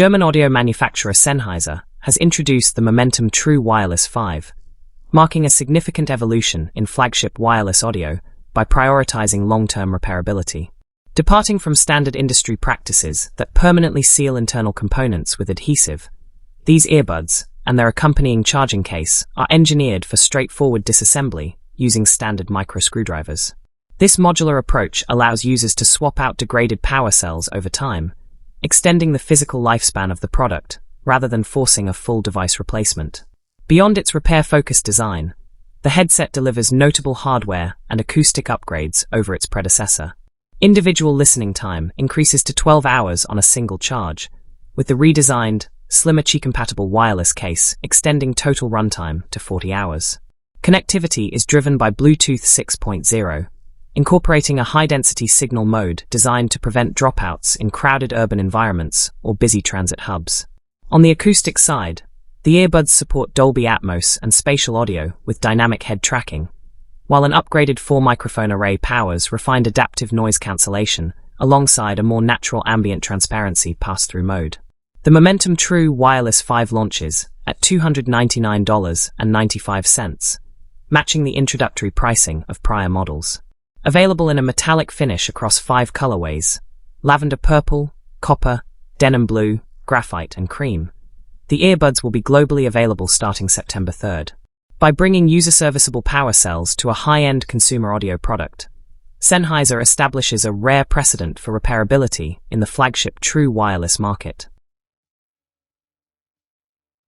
German audio manufacturer Sennheiser has introduced the Momentum True Wireless 5, marking a significant evolution in flagship wireless audio by prioritizing long-term repairability. Departing from standard industry practices that permanently seal internal components with adhesive, these earbuds and their accompanying charging case are engineered for straightforward disassembly using standard micro screwdrivers. This modular approach allows users to swap out degraded power cells over time, extending the physical lifespan of the product rather than forcing a full device replacement. Beyond its repair-focused design, the headset delivers notable hardware and acoustic upgrades over its predecessor. Individual listening time increases to 12 hours on a single charge, with the redesigned, slimmer Qi-compatible wireless case extending total runtime to 40 hours. Connectivity is driven by Bluetooth 6.0, incorporating a high-density signal mode designed to prevent dropouts in crowded urban environments or busy transit hubs. On the acoustic side, the earbuds support Dolby Atmos and spatial audio with dynamic head tracking, while an upgraded 4-microphone array powers refined adaptive noise cancellation alongside a more natural ambient transparency pass-through mode. The Momentum True Wireless 5 launches at $299.95, matching the introductory pricing of prior models. Available in a metallic finish across 5 colorways: lavender purple, copper, denim blue, graphite, and cream, the earbuds will be globally available starting September 3rd. By bringing user-serviceable power cells to a high-end consumer audio product, Sennheiser establishes a rare precedent for repairability in the flagship true wireless market.